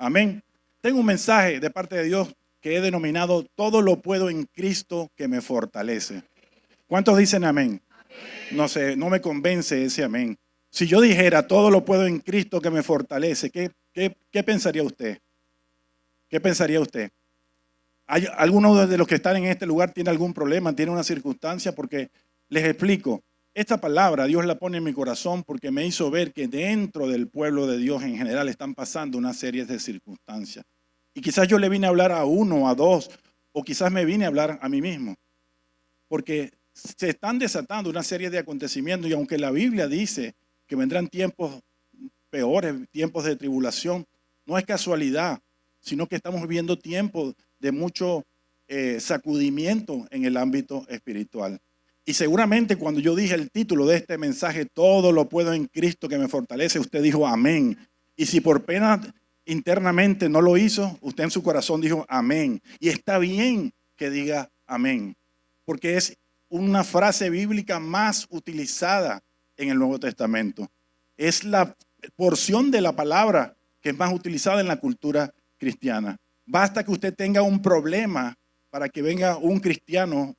Amén. Tengo un mensaje de parte de Dios que he denominado todo lo puedo en Cristo que me fortalece. ¿Cuántos dicen amén? No sé, no me convence ese amén. Si yo dijera todo lo puedo en Cristo que me fortalece, ¿qué pensaría usted? ¿Qué pensaría usted? ¿Hay alguno de los que están en este lugar tiene algún problema, tiene una circunstancia? Porque les explico, esta palabra Dios la pone en mi corazón porque me hizo ver que dentro del pueblo de Dios en general están pasando una serie de circunstancias. Y quizás yo le vine a hablar a uno, a dos, o quizás me vine a hablar a mí mismo. Porque se están desatando una serie de acontecimientos y aunque la Biblia dice que vendrán tiempos peores, tiempos de tribulación, no es casualidad, sino que estamos viviendo tiempos de mucho sacudimiento en el ámbito espiritual. Y seguramente cuando yo dije el título de este mensaje, todo lo puedo en Cristo que me fortalece, usted dijo amén. Y si por pena internamente no lo hizo, usted en su corazón dijo amén. Y está bien que diga amén, porque es una frase bíblica más utilizada en el Nuevo Testamento. Es la porción de la palabra que es más utilizada en la cultura cristiana. Basta que usted tenga un problema para que venga un cristiano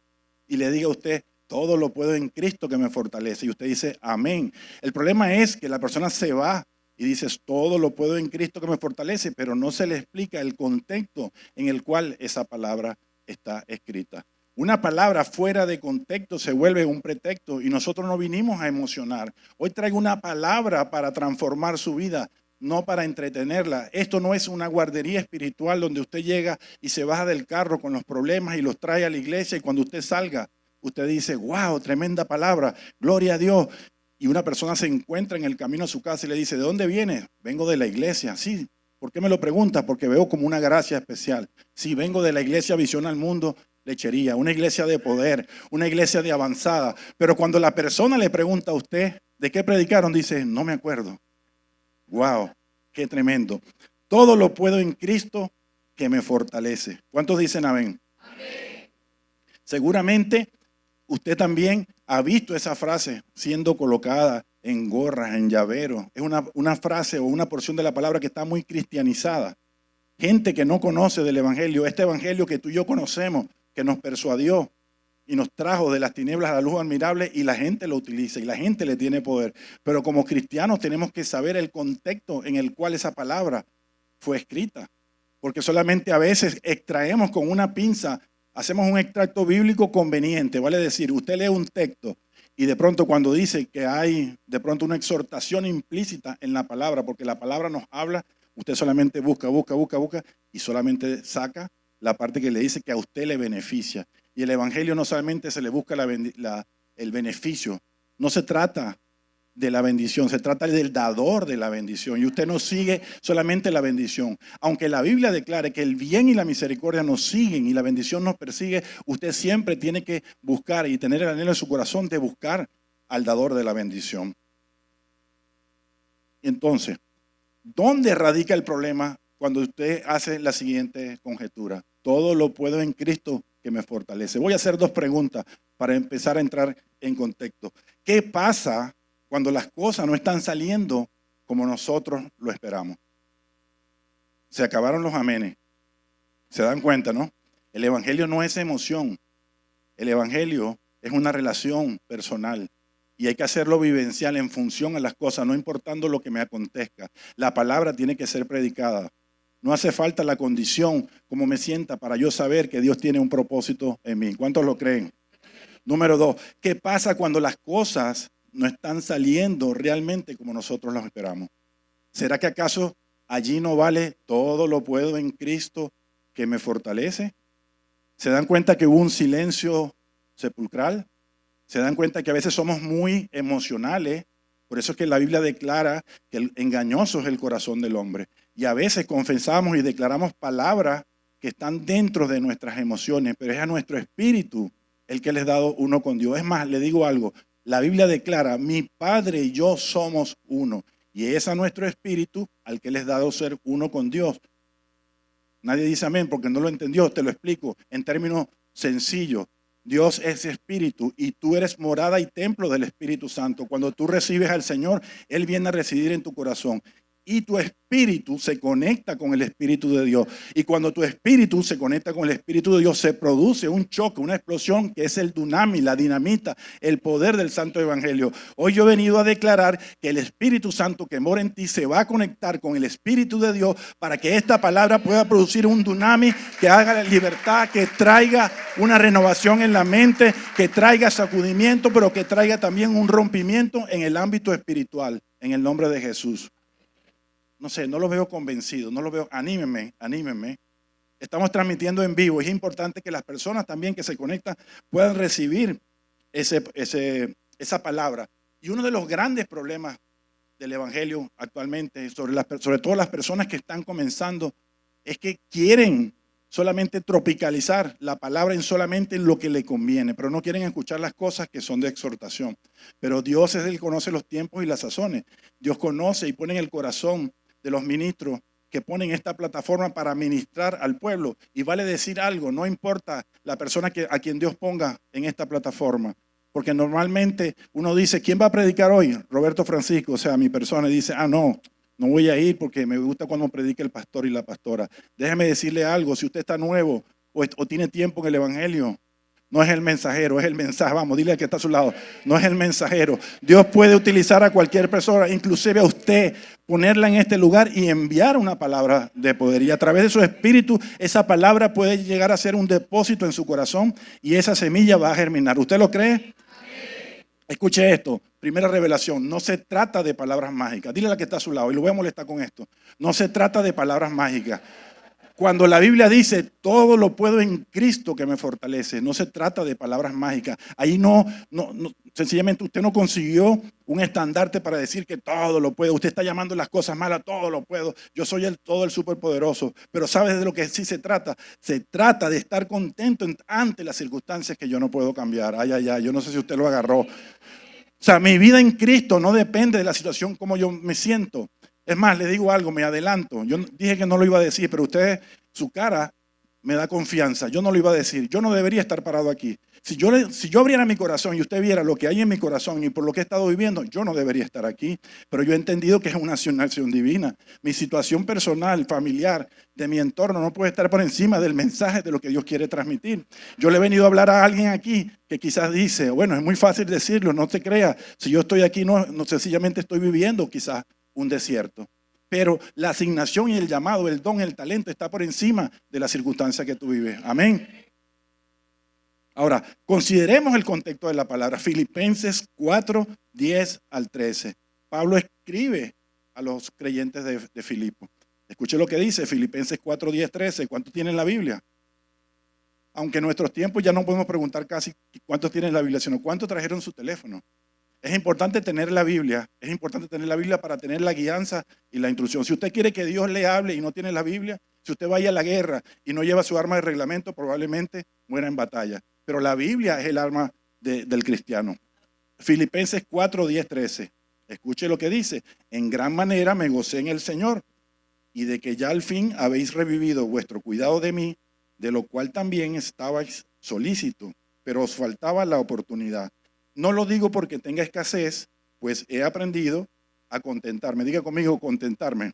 y le diga a usted, todo lo puedo en Cristo que me fortalece. Y usted dice, amén. El problema es que la persona se va y dice, todo lo puedo en Cristo que me fortalece, pero no se le explica el contexto en el cual esa palabra está escrita. Una palabra fuera de contexto se vuelve un pretexto y nosotros no vinimos a emocionar. Hoy traigo una palabra para transformar su vida, no para entretenerla. Esto no es una guardería espiritual donde usted llega y se baja del carro con los problemas y los trae a la iglesia y cuando usted salga, usted dice, wow, tremenda palabra, gloria a Dios. Y una persona se encuentra en el camino a su casa y le dice, ¿de dónde vienes? Vengo de la iglesia. Sí, ¿por qué me lo pregunta? Porque veo como una gracia especial. Sí, vengo de la iglesia Visión al Mundo, Lechería, una iglesia de poder, una iglesia de avanzada. Pero cuando la persona le pregunta a usted, ¿de qué predicaron? Dice, no me acuerdo. Wow, qué tremendo. Todo lo puedo en Cristo que me fortalece. ¿Cuántos dicen amén? Amén. Seguramente usted también ha visto esa frase siendo colocada en gorras, en llaveros. Es una frase o una porción de la palabra que está muy cristianizada. Gente que no conoce del evangelio, este evangelio que tú y yo conocemos, que nos persuadió y nos trajo de las tinieblas a la luz admirable y la gente lo utiliza y la gente le tiene poder. Pero como cristianos tenemos que saber el contexto en el cual esa palabra fue escrita. Porque solamente a veces extraemos con una pinza, hacemos un extracto bíblico conveniente, vale decir, usted lee un texto y de pronto cuando dice que hay de pronto una exhortación implícita en la palabra, porque la palabra nos habla, usted solamente busca y solamente saca la parte que le dice que a usted le beneficia. Y el evangelio no solamente se le busca el beneficio, no se trata de la bendición, se trata del dador de la bendición. Y usted no sigue solamente la bendición. Aunque la Biblia declare que el bien y la misericordia nos siguen y la bendición nos persigue, usted siempre tiene que buscar y tener el anhelo en su corazón de buscar al dador de la bendición. Entonces, ¿dónde radica el problema cuando usted hace la siguiente conjetura? Todo lo puedo en Cristo que me fortalece. Voy a hacer dos preguntas para empezar a entrar en contexto. ¿Qué pasa cuando las cosas no están saliendo como nosotros lo esperamos? Se acabaron los amenes. ¿Se dan cuenta, no? El evangelio no es emoción. El evangelio es una relación personal. Y hay que hacerlo vivencial en función a las cosas, no importando lo que me acontezca. La palabra tiene que ser predicada. No hace falta la condición, como me sienta, para yo saber que Dios tiene un propósito en mí. ¿Cuántos lo creen? Número dos, ¿qué pasa cuando las cosas no están saliendo realmente como nosotros las esperamos? ¿Será que acaso allí no vale todo lo puedo en Cristo que me fortalece? ¿Se dan cuenta que hubo un silencio sepulcral? ¿Se dan cuenta que a veces somos muy emocionales? Por eso es que la Biblia declara que el engañoso es el corazón del hombre. Y a veces confesamos y declaramos palabras que están dentro de nuestras emociones, pero es a nuestro espíritu el que les ha dado uno con Dios. Es más, le digo algo, la Biblia declara, mi Padre y yo somos uno. Y es a nuestro espíritu al que les ha dado ser uno con Dios. Nadie dice amén porque no lo entendió, te lo explico en términos sencillos. Dios es espíritu y tú eres morada y templo del Espíritu Santo. Cuando tú recibes al Señor, Él viene a residir en tu corazón. y tu espíritu se conecta con el Espíritu de Dios. Y cuando tu espíritu se conecta con el Espíritu de Dios, se produce un choque, una explosión, que es el dunami, la dinamita, el poder del Santo Evangelio. Hoy yo he venido a declarar que el Espíritu Santo que mora en ti se va a conectar con el Espíritu de Dios para que esta palabra pueda producir un dunami que haga la libertad, que traiga una renovación en la mente, que traiga sacudimiento, pero que traiga también un rompimiento en el ámbito espiritual, en el nombre de Jesús. No sé, no lo veo convencido, no lo veo. Anímenme, anímenme. Estamos transmitiendo en vivo. Es importante que las personas también que se conectan puedan recibir esa palabra. Y uno de los grandes problemas del Evangelio actualmente, sobre todo las personas que están comenzando, es que quieren solamente tropicalizar la palabra en solamente lo que le conviene, pero no quieren escuchar las cosas que son de exhortación. Pero Dios es el que conoce los tiempos y las sazones. Dios conoce y pone en el corazón de los ministros que ponen esta plataforma para ministrar al pueblo. Y vale decir algo, no importa la persona a quien Dios ponga en esta plataforma. Porque normalmente uno dice, ¿quién va a predicar hoy? Roberto Francisco, o sea, mi persona, y dice, no voy a ir porque me gusta cuando predica el pastor y la pastora. Déjeme decirle algo, si usted está nuevo o tiene tiempo en el Evangelio, no es el mensajero, es el mensaje. Vamos, dile al que está a su lado, no es el mensajero. Dios puede utilizar a cualquier persona, inclusive a usted, ponerla en este lugar y enviar una palabra de poder. Y a través de su espíritu, esa palabra puede llegar a ser un depósito en su corazón y esa semilla va a germinar. ¿Usted lo cree? Escuche esto, primera revelación, no se trata de palabras mágicas. Dile a la que está a su lado y lo voy a molestar con esto. No se trata de palabras mágicas. Cuando la Biblia dice, todo lo puedo en Cristo que me fortalece, no se trata de palabras mágicas. Ahí no, sencillamente usted no consiguió un estandarte para decir que todo lo puedo. Usted está llamando las cosas malas, todo lo puedo. Yo soy todo el superpoderoso. Pero ¿sabes de lo que sí se trata? Se trata de estar contento ante las circunstancias que yo no puedo cambiar. Ay, yo no sé si usted lo agarró. O sea, mi vida en Cristo no depende de la situación como yo me siento. Es más, le digo algo, me adelanto. Yo dije que no lo iba a decir, pero usted, su cara me da confianza. Yo no lo iba a decir. Yo no debería estar parado aquí. Si yo abriera mi corazón y usted viera lo que hay en mi corazón y por lo que he estado viviendo, yo no debería estar aquí. Pero yo he entendido que es una asignación divina. Mi situación personal, familiar, de mi entorno no puede estar por encima del mensaje de lo que Dios quiere transmitir. Yo le he venido a hablar a alguien aquí que quizás dice, bueno, es muy fácil decirlo, no te creas. Si yo estoy aquí, no sencillamente estoy viviendo quizás un desierto. Pero la asignación y el llamado, el don, el talento está por encima de la circunstancia que tú vives. Amén. Ahora, consideremos el contexto de la palabra. Filipenses 4, 10 al 13. Pablo escribe a los creyentes de Filipo. Escuche lo que dice Filipenses 4, 10, 13. ¿Cuántos tienen la Biblia? Aunque en nuestros tiempos ya no podemos preguntar casi cuántos tienen la Biblia, sino cuántos trajeron su teléfono. Es importante tener la Biblia, para tener la guianza y la instrucción. Si usted quiere que Dios le hable y no tiene la Biblia, si usted vaya a la guerra y no lleva su arma de reglamento, probablemente muera en batalla. Pero la Biblia es el arma del cristiano. Filipenses 4, 10, 13. Escuche lo que dice. En gran manera me gocé en el Señor y de que ya al fin habéis revivido vuestro cuidado de mí, de lo cual también estabais solícito, pero os faltaba la oportunidad. No lo digo porque tenga escasez, pues he aprendido a contentarme. Diga conmigo, contentarme.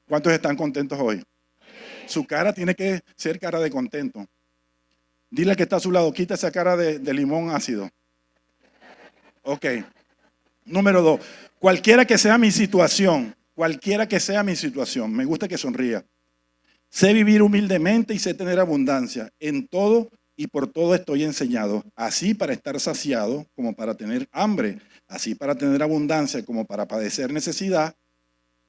¿Cuántos están contentos hoy? Su cara tiene que ser cara de contento. Dile al que está a su lado, quita esa cara de limón ácido. Ok. Número 2. Cualquiera que sea mi situación, me gusta que sonría. Sé vivir humildemente y sé tener abundancia. En todo y por todo estoy enseñado, así para estar saciado como para tener hambre, así para tener abundancia como para padecer necesidad.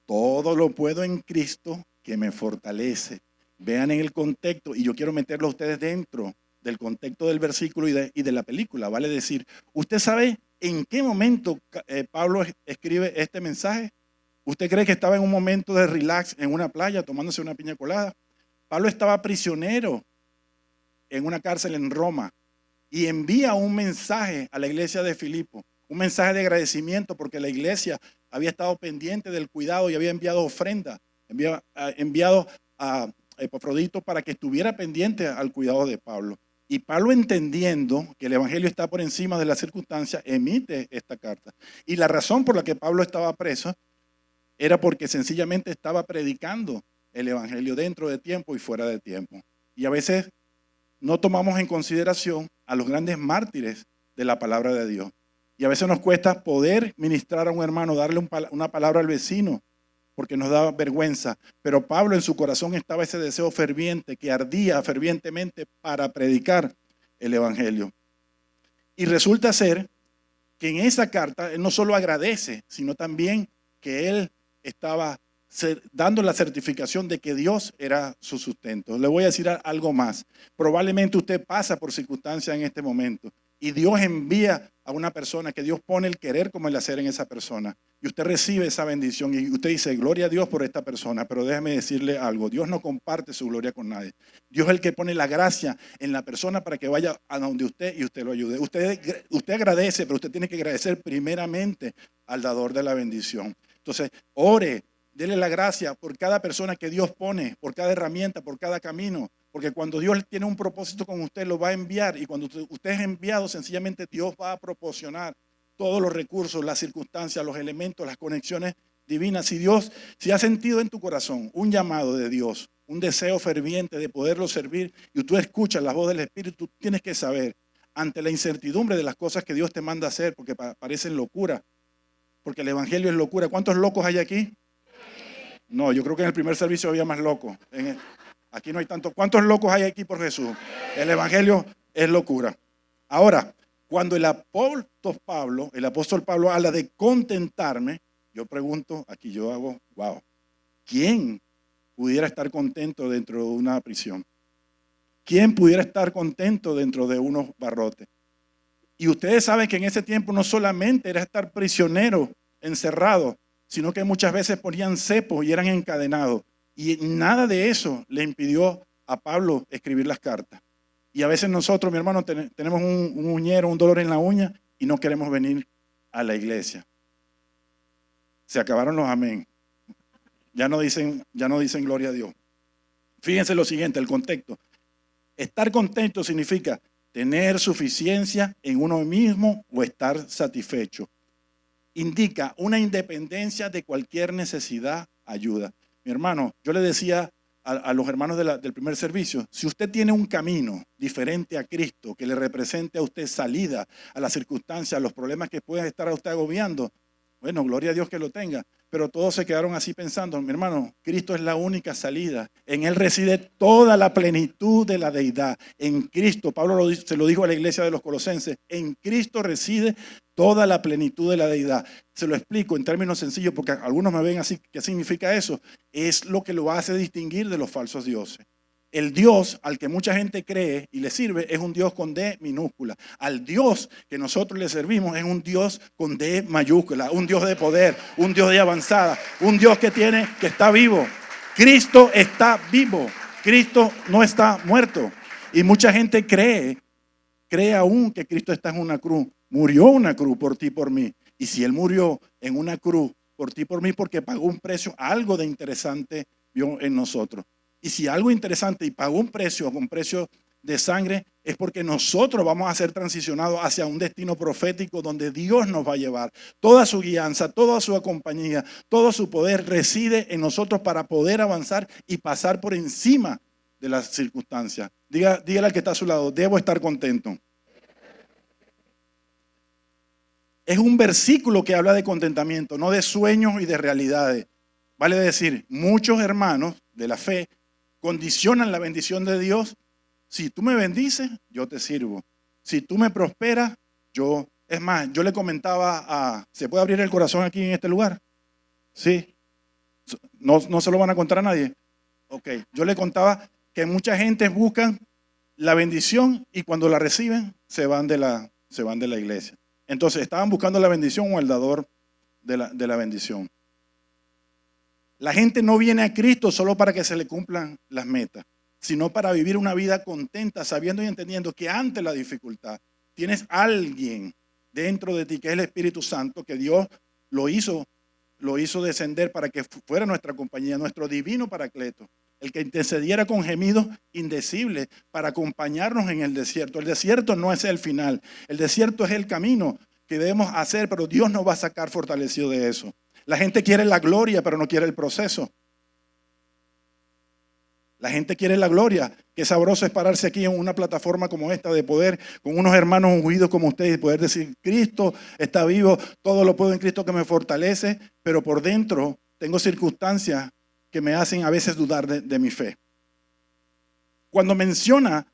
Todo lo puedo en Cristo que me fortalece. Vean en el contexto, y yo quiero meterlo a ustedes dentro del contexto del versículo y de la película. Vale decir, ¿usted sabe en qué momento Pablo escribe este mensaje? ¿Usted cree que estaba en un momento de relax en una playa tomándose una piña colada? Pablo estaba prisionero en una cárcel en Roma y envía un mensaje a la iglesia de Filipo, un mensaje de agradecimiento porque la iglesia había estado pendiente del cuidado y había enviado ofrenda, enviado a Epafrodito para que estuviera pendiente al cuidado de Pablo. Y Pablo, entendiendo que el evangelio está por encima de las circunstancias, emite esta carta. Y la razón por la que Pablo estaba preso era porque sencillamente estaba predicando el evangelio dentro de tiempo y fuera de tiempo. Y a veces no tomamos en consideración a los grandes mártires de la palabra de Dios. Y a veces nos cuesta poder ministrar a un hermano, darle una palabra al vecino, porque nos da vergüenza. Pero Pablo, en su corazón estaba ese deseo ferviente, que ardía fervientemente para predicar el evangelio. Y resulta ser que en esa carta él no solo agradece, sino también que él estaba dando la certificación de que Dios era su sustento. Le voy a decir algo más. Probablemente usted pasa por circunstancias en este momento y Dios envía a una persona, que Dios pone el querer como el hacer en esa persona. Y usted recibe esa bendición y usted dice, gloria a Dios por esta persona. Pero déjeme decirle algo, Dios no comparte su gloria con nadie. Dios es el que pone la gracia en la persona para que vaya a donde usted y usted lo ayude. Usted agradece, pero usted tiene que agradecer primeramente al dador de la bendición. Entonces, ore, dele la gracia por cada persona que Dios pone, por cada herramienta, por cada camino. Porque cuando Dios tiene un propósito con usted, lo va a enviar. Y cuando usted es enviado, sencillamente Dios va a proporcionar todos los recursos, las circunstancias, los elementos, las conexiones divinas. Si ha sentido en tu corazón un llamado de Dios, un deseo ferviente de poderlo servir, y tú escuchas la voz del Espíritu, tienes que saber, ante la incertidumbre de las cosas que Dios te manda a hacer, porque parecen locura, porque el evangelio es locura. ¿Cuántos locos hay aquí? No, yo creo que en el primer servicio había más locos. Aquí no hay tanto. ¿Cuántos locos hay aquí por Jesús? El evangelio es locura. Ahora, cuando el apóstol Pablo habla de contentarme, yo pregunto, aquí yo hago, wow, ¿quién pudiera estar contento dentro de una prisión? ¿Quién pudiera estar contento dentro de unos barrotes? Y ustedes saben que en ese tiempo no solamente era estar prisionero, encerrado, sino que muchas veces ponían cepos y eran encadenados. Y nada de eso le impidió a Pablo escribir las cartas. Y a veces nosotros, mi hermano, tenemos un uñero, un dolor en la uña y no queremos venir a la iglesia. Se acabaron los amén. Ya no dicen gloria a Dios. Fíjense lo siguiente, el contexto. Estar contento significa tener suficiencia en uno mismo o estar satisfecho. Indica una independencia de cualquier necesidad, ayuda. Mi hermano, yo le decía a los hermanos del primer servicio, si usted tiene un camino diferente a Cristo, que le represente a usted salida a las circunstancias, a los problemas que pueda estar a usted agobiando, bueno, gloria a Dios que lo tenga. Pero todos se quedaron así pensando, mi hermano, Cristo es la única salida. En Él reside toda la plenitud de la deidad. En Cristo, Pablo se lo dijo a la iglesia de los Colosenses, en Cristo reside toda la plenitud de la deidad. Se lo explico en términos sencillos porque algunos me ven así. ¿Qué significa eso? Es lo que lo hace distinguir de los falsos dioses. El Dios al que mucha gente cree y le sirve es un Dios con D minúscula. Al Dios que nosotros le servimos es un Dios con D mayúscula, un Dios de poder, un Dios de avanzada, un Dios que está vivo. Cristo está vivo, Cristo no está muerto. Y mucha gente cree aún que Cristo está en una cruz. Murió en una cruz por ti y por mí. Y si Él murió en una cruz por ti y por mí, porque pagó un precio, algo de interesante vio en nosotros. Y si algo interesante y pagó un precio de sangre, es porque nosotros vamos a ser transicionados hacia un destino profético donde Dios nos va a llevar. Toda su guianza, toda su compañía, todo su poder reside en nosotros para poder avanzar y pasar por encima de las circunstancias. Dígale al que está a su lado, debo estar contento. Es un versículo que habla de contentamiento, no de sueños y de realidades. Vale decir, muchos hermanos de la fe condicionan la bendición de Dios. Si tú me bendices, yo te sirvo. Si tú me prosperas, es más, yo le comentaba ¿se puede abrir el corazón aquí en este lugar? Sí. No se lo van a contar a nadie. Ok, yo le contaba que mucha gente busca la bendición y cuando la reciben se van de la iglesia. Entonces, estaban buscando la bendición o el dador de la bendición. La gente no viene a Cristo solo para que se le cumplan las metas, sino para vivir una vida contenta, sabiendo y entendiendo que ante la dificultad tienes alguien dentro de ti, que es el Espíritu Santo, que Dios lo hizo descender para que fuera nuestra compañía, nuestro divino Paracleto, el que intercediera con gemidos indecibles para acompañarnos en el desierto. El desierto no es el final, el desierto es el camino que debemos hacer, pero Dios nos va a sacar fortalecido de eso. La gente quiere la gloria, pero no quiere el proceso. La gente quiere la gloria. Qué sabroso es pararse aquí en una plataforma como esta, de poder, con unos hermanos ungidos como ustedes, poder decir, Cristo está vivo, todo lo puedo en Cristo que me fortalece, pero por dentro tengo circunstancias que me hacen a veces dudar de mi fe. Cuando menciona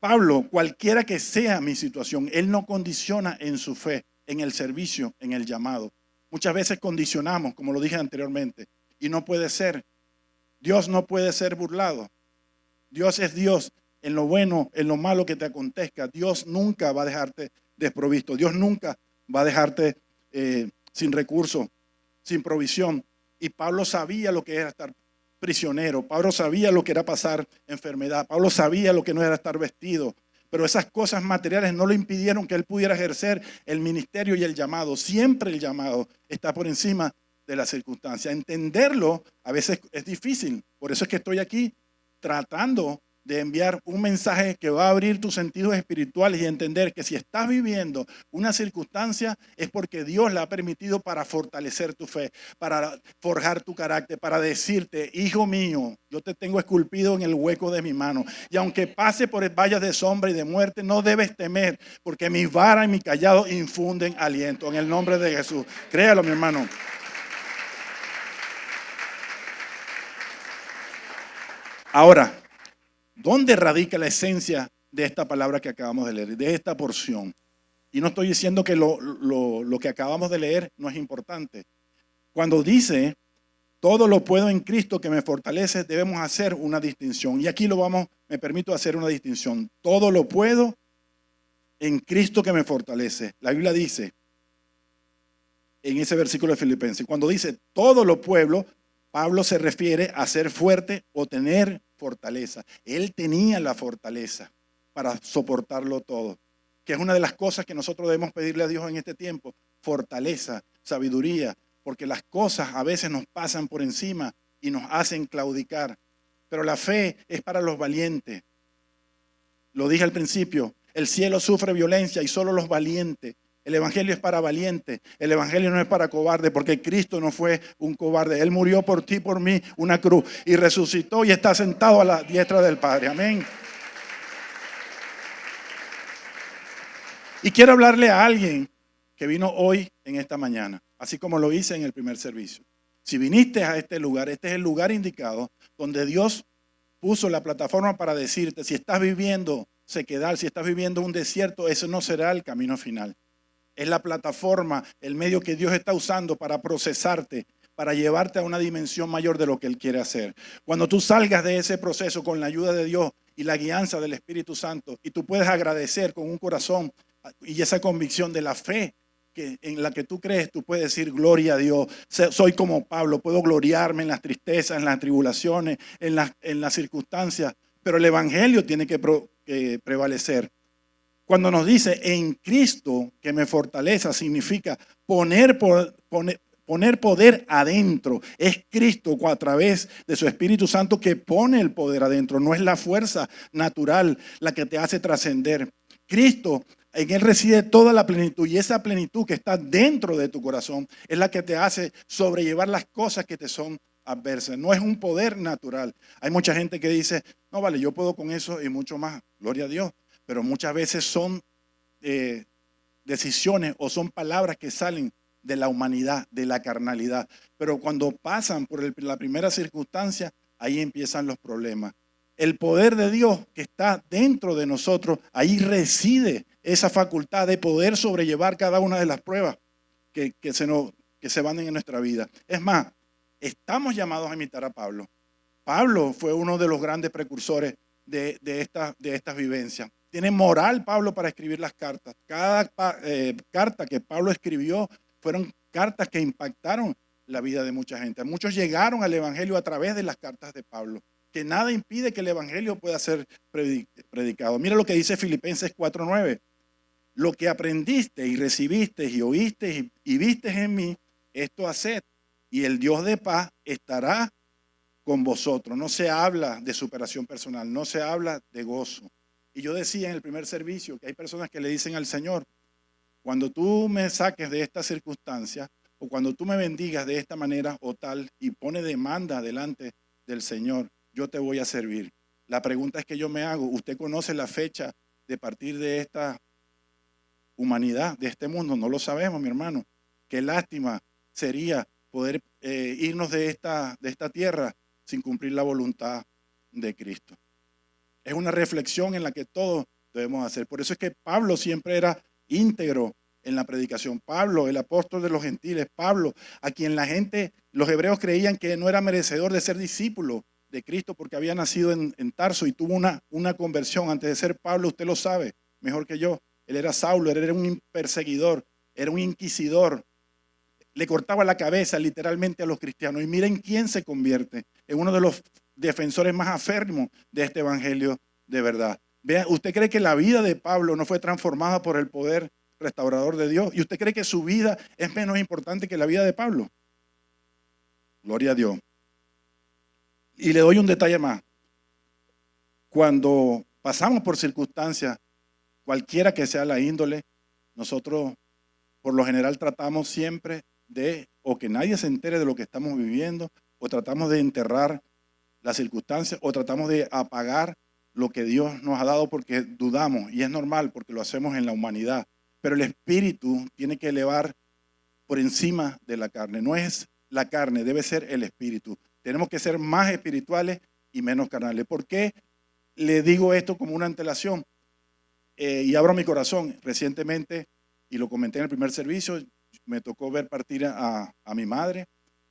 Pablo, cualquiera que sea mi situación, él no condiciona en su fe, en el servicio, en el llamado. Muchas veces condicionamos, como lo dije anteriormente, y no puede ser. Dios no puede ser burlado. Dios es Dios en lo bueno, en lo malo que te acontezca. Dios nunca va a dejarte desprovisto. Dios nunca va a dejarte sin recursos, sin provisión. Y Pablo sabía lo que era estar prisionero. Pablo sabía lo que era pasar enfermedad. Pablo sabía lo que no era estar vestido. Pero esas cosas materiales no le impidieron que él pudiera ejercer el ministerio y el llamado. Siempre el llamado está por encima de la circunstancia. Entenderlo a veces es difícil. Por eso es que estoy aquí tratando de enviar un mensaje que va a abrir tus sentidos espirituales y entender que si estás viviendo una circunstancia es porque Dios la ha permitido para fortalecer tu fe, para forjar tu carácter, para decirte, hijo mío, yo te tengo esculpido en el hueco de mi mano. Y aunque pase por valles de sombra y de muerte, no debes temer, porque mi vara y mi callado infunden aliento. En el nombre de Jesús. Créalo, mi hermano. Ahora, ¿dónde radica la esencia de esta palabra que acabamos de leer, de esta porción? Y no estoy diciendo que lo que acabamos de leer no es importante. Cuando dice, todo lo puedo en Cristo que me fortalece, debemos hacer una distinción. Y aquí me permito hacer una distinción. Todo lo puedo en Cristo que me fortalece. La Biblia dice, en ese versículo de Filipenses, cuando dice todo lo puedo, Pablo se refiere a ser fuerte o tener fortaleza. Él tenía la fortaleza para soportarlo todo, que es una de las cosas que nosotros debemos pedirle a Dios en este tiempo, fortaleza, sabiduría, porque las cosas a veces nos pasan por encima y nos hacen claudicar. Pero la fe es para los valientes. Lo dije al principio, el cielo sufre violencia y solo los valientes. El evangelio es para valientes, el evangelio no es para cobarde, porque Cristo no fue un cobarde. Él murió por ti, por mí, una cruz, y resucitó y está sentado a la diestra del Padre. Amén. Y quiero hablarle a alguien que vino hoy en esta mañana, así como lo hice en el primer servicio. Si viniste a este es el lugar indicado donde Dios puso la plataforma para decirte, si estás viviendo sequedad, si estás viviendo un desierto, ese no será el camino final. Es la plataforma, el medio que Dios está usando para procesarte, para llevarte a una dimensión mayor de lo que Él quiere hacer. Cuando tú salgas de ese proceso con la ayuda de Dios y la guianza del Espíritu Santo, y tú puedes agradecer con un corazón y esa convicción de la fe en la que tú crees, tú puedes decir gloria a Dios. Soy como Pablo, puedo gloriarme en las tristezas, en las tribulaciones, en las circunstancias, pero el Evangelio tiene que prevalecer. Cuando nos dice en Cristo que me fortaleza, significa poner poder adentro. Es Cristo a través de su Espíritu Santo que pone el poder adentro. No es la fuerza natural la que te hace trascender. Cristo, en Él reside toda la plenitud, y esa plenitud que está dentro de tu corazón es la que te hace sobrellevar las cosas que te son adversas. No es un poder natural. Hay mucha gente que dice, no vale, yo puedo con eso y mucho más. Gloria a Dios. Pero muchas veces son decisiones o son palabras que salen de la humanidad, de la carnalidad. Pero cuando pasan por la primera circunstancia, ahí empiezan los problemas. El poder de Dios que está dentro de nosotros, ahí reside esa facultad de poder sobrellevar cada una de las pruebas que se van en nuestra vida. Es más, estamos llamados a imitar a Pablo. Pablo fue uno de los grandes precursores de estas vivencias. Tiene moral Pablo para escribir las cartas. Cada carta que Pablo escribió fueron cartas que impactaron la vida de mucha gente. Muchos llegaron al Evangelio a través de las cartas de Pablo, que nada impide que el Evangelio pueda ser predicado. Mira lo que dice Filipenses 4:9. Lo que aprendiste y recibiste y oíste y viste en mí, esto haced, y el Dios de paz estará con vosotros. No se habla de superación personal, no se habla de gozo. Y yo decía en el primer servicio que hay personas que le dicen al Señor, cuando tú me saques de esta circunstancia, o cuando tú me bendigas de esta manera o tal y pone demanda delante del Señor, yo te voy a servir. La pregunta es que yo me hago, ¿usted conoce la fecha de partir de esta humanidad, de este mundo? No lo sabemos, mi hermano. Qué lástima sería poder irnos de esta tierra sin cumplir la voluntad de Cristo. Es una reflexión en la que todos debemos hacer. Por eso es que Pablo siempre era íntegro en la predicación. Pablo, el apóstol de los gentiles, Pablo, a quien la gente, los hebreos creían que no era merecedor de ser discípulo de Cristo porque había nacido en Tarso y tuvo una conversión antes de ser Pablo. Usted lo sabe mejor que yo. Él era Saulo, él era un perseguidor, era un inquisidor. Le cortaba la cabeza literalmente a los cristianos. Y miren quién se convierte en uno de los defensores más aférrimos de este evangelio de verdad. Vea, ¿usted cree que la vida de Pablo no fue transformada por el poder restaurador de Dios? ¿Y usted cree que su vida es menos importante que la vida de Pablo? Gloria a Dios. Y le doy un detalle más. Cuando pasamos por circunstancias, cualquiera que sea la índole, nosotros por lo general tratamos siempre de, o que nadie se entere de lo que estamos viviendo, o tratamos de enterrar las circunstancias, o tratamos de apagar lo que Dios nos ha dado porque dudamos, y es normal porque lo hacemos en la humanidad. Pero el espíritu tiene que elevar por encima de la carne. No es la carne, debe ser el espíritu. Tenemos que ser más espirituales y menos carnales. ¿Por qué le digo esto como una antelación? Y abro mi corazón. Recientemente, y lo comenté en el primer servicio, me tocó ver partir a mi madre,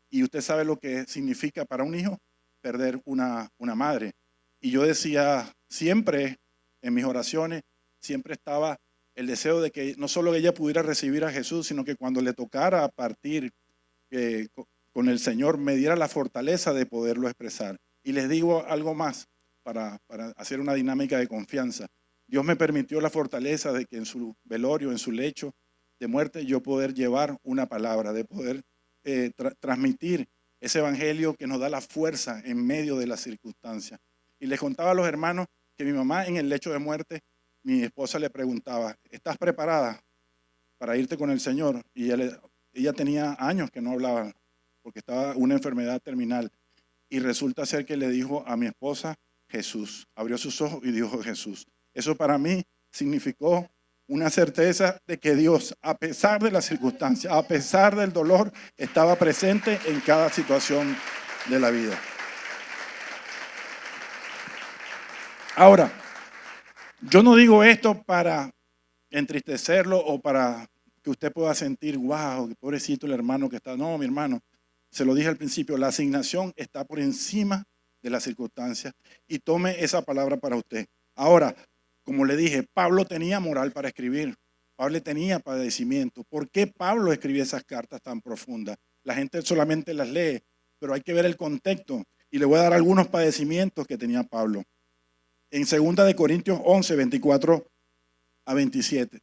y usted sabe lo que significa para un hijo perder una madre. Y yo decía, siempre en mis oraciones, siempre estaba el deseo de que no solo ella pudiera recibir a Jesús, sino que cuando le tocara partir con el Señor, me diera la fortaleza de poderlo expresar. Y les digo algo más para hacer una dinámica de confianza. Dios me permitió la fortaleza de que en su velorio, en su lecho de muerte, yo poder llevar una palabra, de poder transmitir ese evangelio que nos da la fuerza en medio de las circunstancias. Y les contaba a los hermanos que mi mamá en el lecho de muerte, mi esposa le preguntaba, ¿estás preparada para irte con el Señor? Y ella tenía años que no hablaba porque estaba una enfermedad terminal. Y resulta ser que le dijo a mi esposa Jesús. Abrió sus ojos y dijo Jesús. Eso para mí significó una certeza de que Dios, a pesar de las circunstancias, a pesar del dolor, estaba presente en cada situación de la vida. Ahora, yo no digo esto para entristecerlo o para que usted pueda sentir, wow, pobrecito el hermano que está. No, mi hermano, se lo dije al principio, la asignación está por encima de las circunstancias y tome esa palabra para usted. Ahora, como le dije, Pablo tenía moral para escribir. Pablo tenía padecimiento. ¿Por qué Pablo escribía esas cartas tan profundas? La gente solamente las lee, pero hay que ver el contexto. Y le voy a dar algunos padecimientos que tenía Pablo. En 2 de Corintios 11, 24 a 27.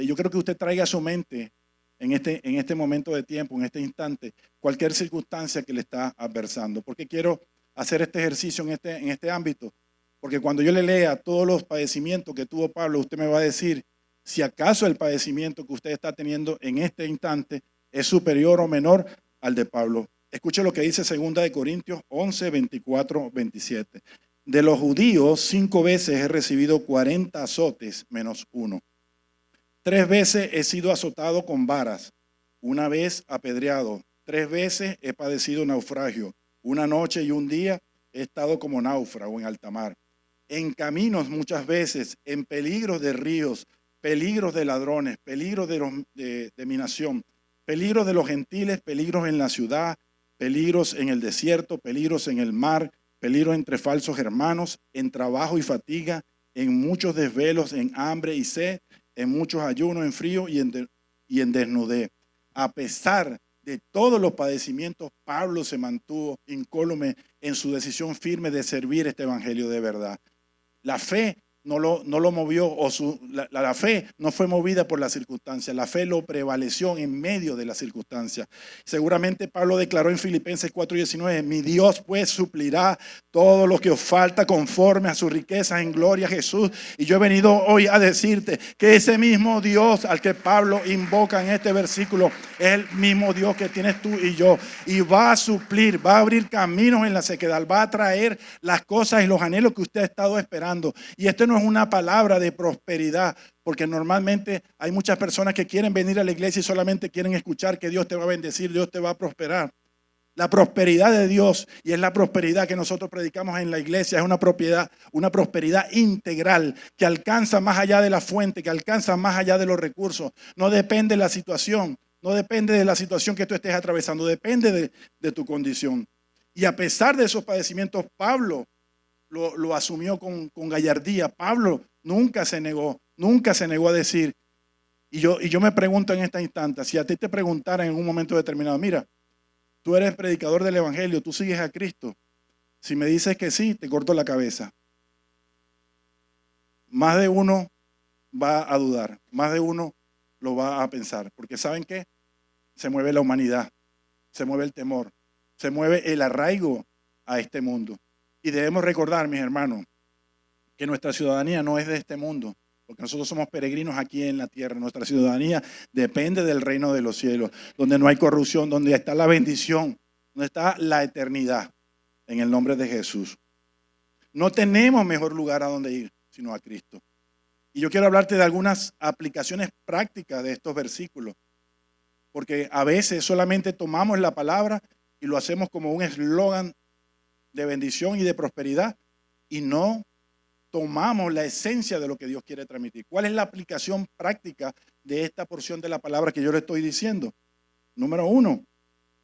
Y yo creo que usted traiga a su mente en este momento de tiempo, en este instante, cualquier circunstancia que le está adversando. ¿Por qué quiero hacer este ejercicio en este ámbito? Porque cuando yo le lea todos los padecimientos que tuvo Pablo, usted me va a decir si acaso el padecimiento que usted está teniendo en este instante es superior o menor al de Pablo. Escuche lo que dice 2 de Corintios 11, 24, 27. De los judíos 5 veces he recibido 40 azotes menos uno. 3 veces he sido azotado con varas, 1 vez apedreado, 3 veces he padecido naufragio, 1 noche y 1 día he estado como náufrago en alta mar. En caminos muchas veces, en peligros de ríos, peligros de ladrones, peligros de mi nación, peligros de los gentiles, peligros en la ciudad, peligros en el desierto, peligros en el mar, peligros entre falsos hermanos, en trabajo y fatiga, en muchos desvelos, en hambre y sed, en muchos ayunos, en frío y en desnudez. A pesar de todos los padecimientos, Pablo se mantuvo incólume en su decisión firme de servir este evangelio de verdad. La fe no lo movió, o la fe no fue movida por las circunstancias, la fe lo prevaleció en medio de las circunstancias. Seguramente Pablo declaró en Filipenses 4:19, mi Dios pues suplirá todo lo que os falta conforme a sus riquezas en gloria a Jesús. Y yo he venido hoy a decirte que ese mismo Dios al que Pablo invoca en este versículo es el mismo Dios que tienes tú y yo, y va a suplir, va a abrir caminos en la sequedad, va a traer las cosas y los anhelos que usted ha estado esperando. Y esto no es una palabra de prosperidad, porque normalmente hay muchas personas que quieren venir a la iglesia y solamente quieren escuchar que Dios te va a bendecir, Dios te va a prosperar. La prosperidad de Dios, y es la prosperidad que nosotros predicamos en la iglesia, es una prosperidad integral que alcanza más allá de la fuente, que alcanza más allá de los recursos. No depende de la situación, no depende de la situación que tú estés atravesando, depende de tu condición. Y a pesar de esos padecimientos, Pablo lo asumió con gallardía. Pablo nunca se negó a decir, y yo me pregunto en esta instante, si a ti te preguntaran en un momento determinado, mira, tú eres predicador del evangelio, tú sigues a Cristo, si me dices que sí, te corto la cabeza. Más de uno va a dudar, más de uno lo va a pensar, porque ¿saben qué? Se mueve la humanidad, se mueve el temor, se mueve el arraigo a este mundo. Y debemos recordar, mis hermanos, que nuestra ciudadanía no es de este mundo, porque nosotros somos peregrinos aquí en la tierra. Nuestra ciudadanía depende del reino de los cielos, donde no hay corrupción, donde está la bendición, donde está la eternidad, en el nombre de Jesús. No tenemos mejor lugar a donde ir, sino a Cristo. Y yo quiero hablarte de algunas aplicaciones prácticas de estos versículos, porque a veces solamente tomamos la palabra y lo hacemos como un eslogan de bendición y de prosperidad, y no tomamos la esencia de lo que Dios quiere transmitir. ¿Cuál es la aplicación práctica de esta porción de la palabra que yo le estoy diciendo? Número 1,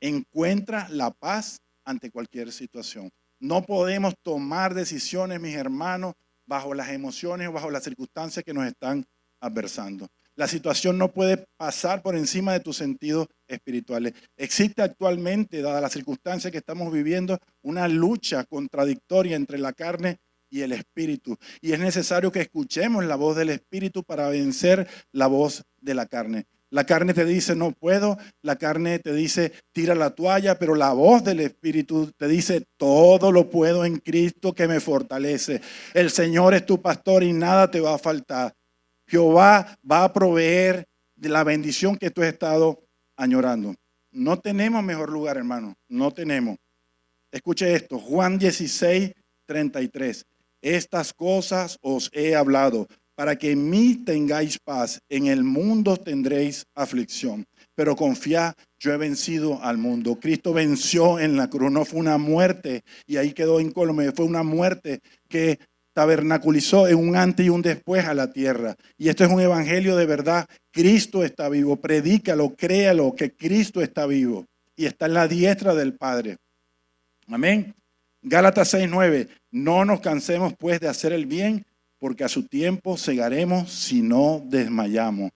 encuentra la paz ante cualquier situación. No podemos tomar decisiones, mis hermanos, bajo las emociones o bajo las circunstancias que nos están adversando. La situación no puede pasar por encima de tus sentidos espirituales. Existe actualmente, dadas las circunstancias que estamos viviendo, una lucha contradictoria entre la carne y el espíritu. Y es necesario que escuchemos la voz del espíritu para vencer la voz de la carne. La carne te dice no puedo, la carne te dice tira la toalla, pero la voz del espíritu te dice todo lo puedo en Cristo que me fortalece. El Señor es tu pastor y nada te va a faltar. Jehová va a proveer de la bendición que tú has estado añorando. No tenemos mejor lugar, hermano, no tenemos. Escuche esto, Juan 16:33. Estas cosas os he hablado, para que en mí tengáis paz. En el mundo tendréis aflicción, pero confiad, yo he vencido al mundo. Cristo venció en la cruz, no fue una muerte, y ahí quedó incólume, fue una muerte que tabernaculizó en un antes y un después a la tierra. Y esto es un evangelio de verdad. Cristo está vivo, predícalo, créalo, que Cristo está vivo y está en la diestra del Padre. Amén. Gálatas 6:9, no nos cansemos pues de hacer el bien, porque a su tiempo segaremos si no desmayamos.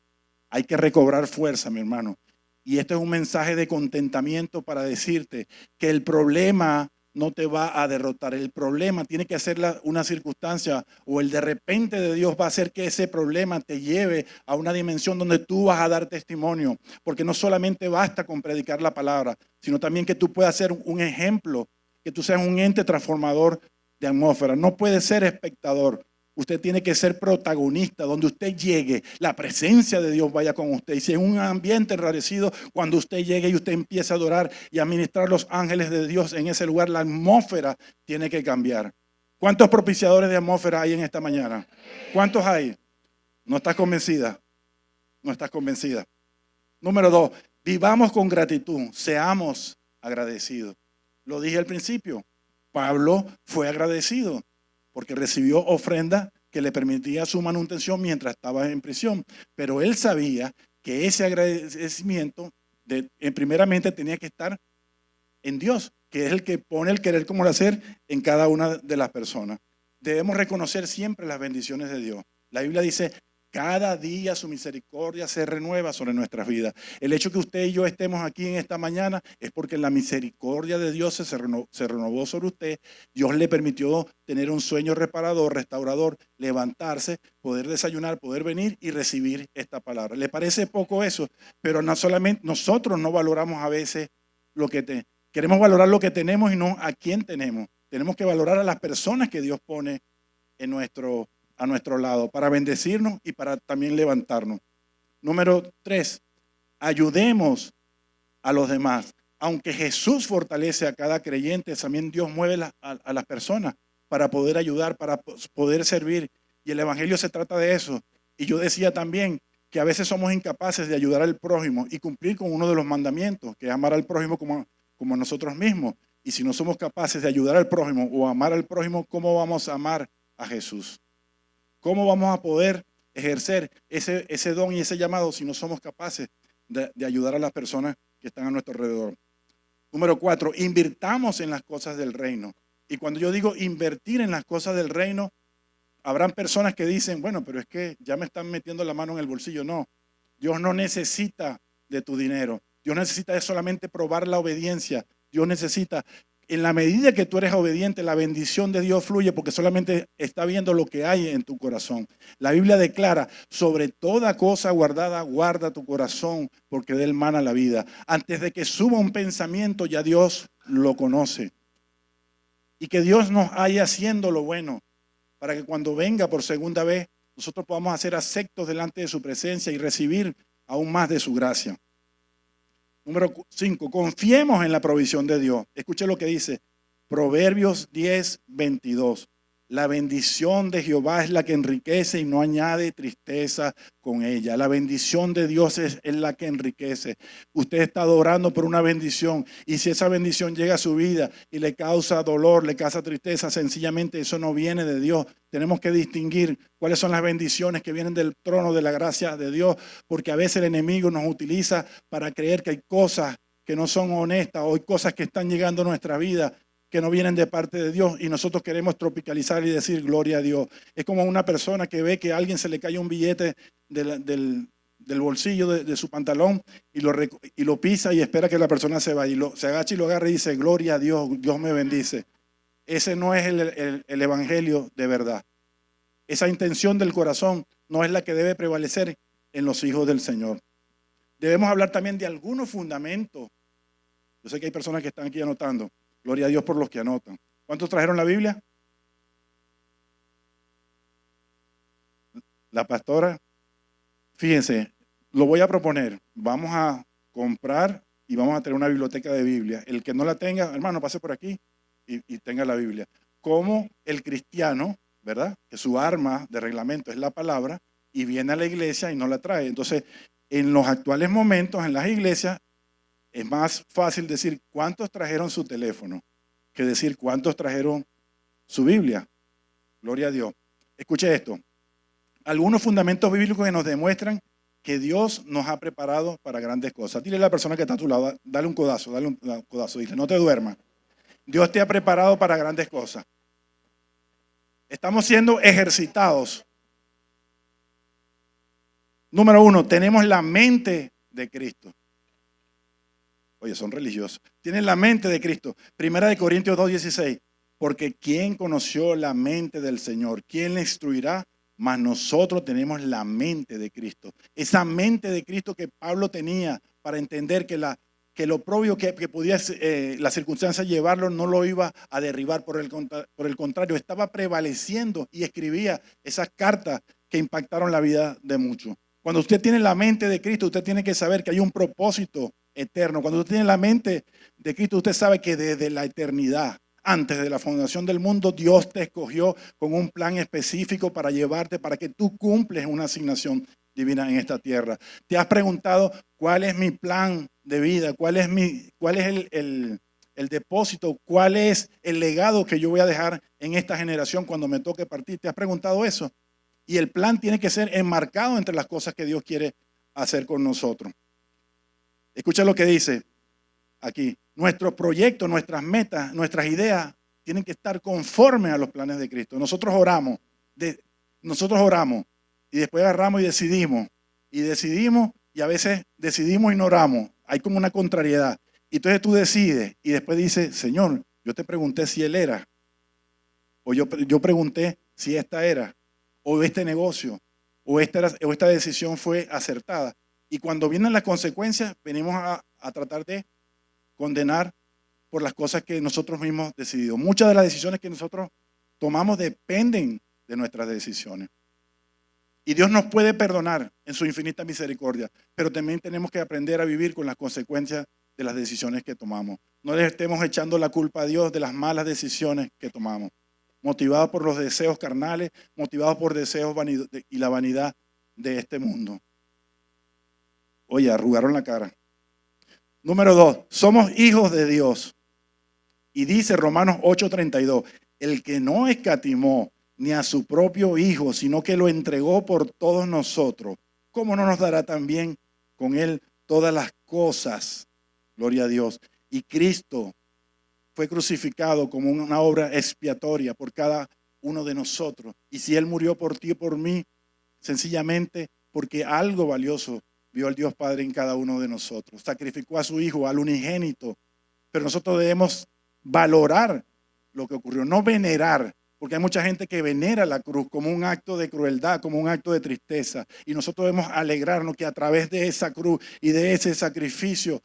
Hay que recobrar fuerza, mi hermano. Y esto es un mensaje de contentamiento para decirte que el problema no te va a derrotar. El problema tiene que ser una circunstancia, o el de repente de Dios va a hacer que ese problema te lleve a una dimensión donde tú vas a dar testimonio. Porque no solamente basta con predicar la palabra, sino también que tú puedas ser un ejemplo, que tú seas un ente transformador de atmósfera. No puedes ser espectador. Usted tiene que ser protagonista. Donde usted llegue, la presencia de Dios vaya con usted. Y si en un ambiente enrarecido, cuando usted llegue y usted empiece a adorar y a ministrar los ángeles de Dios en ese lugar, la atmósfera tiene que cambiar. ¿Cuántos propiciadores de atmósfera hay en esta mañana? ¿Cuántos hay? ¿No estás convencida? No estás convencida. Número 2, vivamos con gratitud, seamos agradecidos. Lo dije al principio, Pablo fue agradecido porque recibió ofrenda que le permitía su manutención mientras estaba en prisión. Pero él sabía que ese agradecimiento primeramente tenía que estar en Dios, que es el que pone el querer como el hacer en cada una de las personas. Debemos reconocer siempre las bendiciones de Dios. La Biblia dice, Cada día su misericordia se renueva sobre nuestras vidas. El hecho que usted y yo estemos aquí en esta mañana es porque la misericordia de Dios se renovó sobre usted. Dios le permitió tener un sueño reparador, restaurador, levantarse, poder desayunar, poder venir y recibir esta palabra. ¿Le parece poco eso? Pero no solamente nosotros no valoramos a veces lo que queremos valorar lo que tenemos y no a quién tenemos. Tenemos que valorar a las personas que Dios pone a nuestro lado para bendecirnos y para también levantarnos. Número 3, ayudemos a los demás. Aunque Jesús fortalece a cada creyente, también Dios mueve a las personas para poder ayudar, para poder servir. Y el evangelio se trata de eso. Y yo decía también que a veces somos incapaces de ayudar al prójimo y cumplir con uno de los mandamientos, que es amar al prójimo como a nosotros mismos. Y si no somos capaces de ayudar al prójimo o amar al prójimo, ¿cómo vamos a amar a Jesús? ¿Cómo vamos a poder ejercer ese don y ese llamado si no somos capaces de ayudar a las personas que están a nuestro alrededor? Número 4, invirtamos en las cosas del reino. Y cuando yo digo invertir en las cosas del reino, habrán personas que dicen, bueno, pero es que ya me están metiendo la mano en el bolsillo. No, Dios no necesita de tu dinero. Dios necesita solamente probar la obediencia. Dios necesita, en la medida que tú eres obediente, la bendición de Dios fluye porque solamente está viendo lo que hay en tu corazón. La Biblia declara, sobre toda cosa guardada, guarda tu corazón porque de él mana la vida. Antes de que suba un pensamiento, ya Dios lo conoce. Y que Dios nos haya haciendo lo bueno para que cuando venga por segunda vez, nosotros podamos hacer aceptos delante de su presencia y recibir aún más de su gracia. Número 5, confiemos en la provisión de Dios. Escuche lo que dice Proverbios 10:22. La bendición de Jehová es la que enriquece y no añade tristeza con ella. La bendición de Dios es la que enriquece. Usted está orando por una bendición y si esa bendición llega a su vida y le causa dolor, le causa tristeza, sencillamente eso no viene de Dios. Tenemos que distinguir cuáles son las bendiciones que vienen del trono de la gracia de Dios, porque a veces el enemigo nos utiliza para creer que hay cosas que no son honestas o hay cosas que están llegando a nuestra vida que no vienen de parte de Dios y nosotros queremos tropicalizar y decir gloria a Dios. Es como una persona que ve que a alguien se le cae un billete del bolsillo de su pantalón y lo pisa y espera que la persona se vaya y se agacha y lo agarra y dice gloria a Dios, Dios me bendice. Ese no es el evangelio de verdad. Esa intención del corazón no es la que debe prevalecer en los hijos del Señor. Debemos hablar también de algunos fundamentos. Yo sé que hay personas que están aquí anotando. Gloria a Dios por los que anotan. ¿Cuántos trajeron la Biblia? La pastora. Fíjense, lo voy a proponer. Vamos a comprar y vamos a tener una biblioteca de Biblia. El que no la tenga, hermano, pase por aquí y tenga la Biblia. Como el cristiano, ¿verdad? Que su arma de reglamento es la palabra y viene a la iglesia y no la trae. Entonces, en los actuales momentos, en las iglesias, es más fácil decir cuántos trajeron su teléfono que decir cuántos trajeron su Biblia. Gloria a Dios. Escuche esto. Algunos fundamentos bíblicos que nos demuestran que Dios nos ha preparado para grandes cosas. Dile a la persona que está a tu lado, dale un codazo, dile, no te duermas. Dios te ha preparado para grandes cosas. Estamos siendo ejercitados. Número 1, tenemos la mente de Cristo. Oye, son religiosos. Tienen la mente de Cristo. Primera de Corintios 2:16. Porque ¿quién conoció la mente del Señor? ¿Quién le instruirá? Mas nosotros tenemos la mente de Cristo. Esa mente de Cristo que Pablo tenía para entender que lo propio que podía la circunstancia llevarlo no lo iba a derribar. Por el contrario, estaba prevaleciendo y escribía esas cartas que impactaron la vida de muchos. Cuando usted tiene la mente de Cristo, usted tiene que saber que hay un propósito eterno. Cuando usted tiene la mente de Cristo, usted sabe que desde la eternidad, antes de la fundación del mundo, Dios te escogió con un plan específico para llevarte, para que tú cumples una asignación divina en esta tierra. ¿Te has preguntado cuál es mi plan de vida? ¿Cuál es el depósito? ¿Cuál es el legado que yo voy a dejar en esta generación cuando me toque partir? ¿Te has preguntado eso? Y el plan tiene que ser enmarcado entre las cosas que Dios quiere hacer con nosotros. Escucha lo que dice aquí. Nuestros proyectos, nuestras metas, nuestras ideas tienen que estar conformes a los planes de Cristo. Nosotros oramos Y después agarramos y decidimos y a veces decidimos y no oramos. Hay como una contrariedad. Y entonces tú decides y después dices, Señor, yo te pregunté si Él era, o yo pregunté si esta era, o este negocio, o esta decisión fue acertada. Y cuando vienen las consecuencias, venimos a tratar de condenar por las cosas que nosotros mismos decidimos. Muchas de las decisiones que nosotros tomamos dependen de nuestras decisiones. Y Dios nos puede perdonar en su infinita misericordia, pero también tenemos que aprender a vivir con las consecuencias de las decisiones que tomamos. No le estemos echando la culpa a Dios de las malas decisiones que tomamos, motivados por los deseos carnales, motivados por deseos y la vanidad de este mundo. Oye, arrugaron la cara. Número 2, somos hijos de Dios. Y dice Romanos 8:32, el que no escatimó ni a su propio Hijo, sino que lo entregó por todos nosotros, ¿cómo no nos dará también con Él todas las cosas? Gloria a Dios. Y Cristo fue crucificado como una obra expiatoria por cada uno de nosotros. Y si Él murió por ti y por mí, sencillamente porque algo valioso vio al Dios Padre en cada uno de nosotros. Sacrificó a su Hijo, al unigénito. Pero nosotros debemos valorar lo que ocurrió, no venerar. Porque hay mucha gente que venera la cruz como un acto de crueldad, como un acto de tristeza. Y nosotros debemos alegrarnos que a través de esa cruz y de ese sacrificio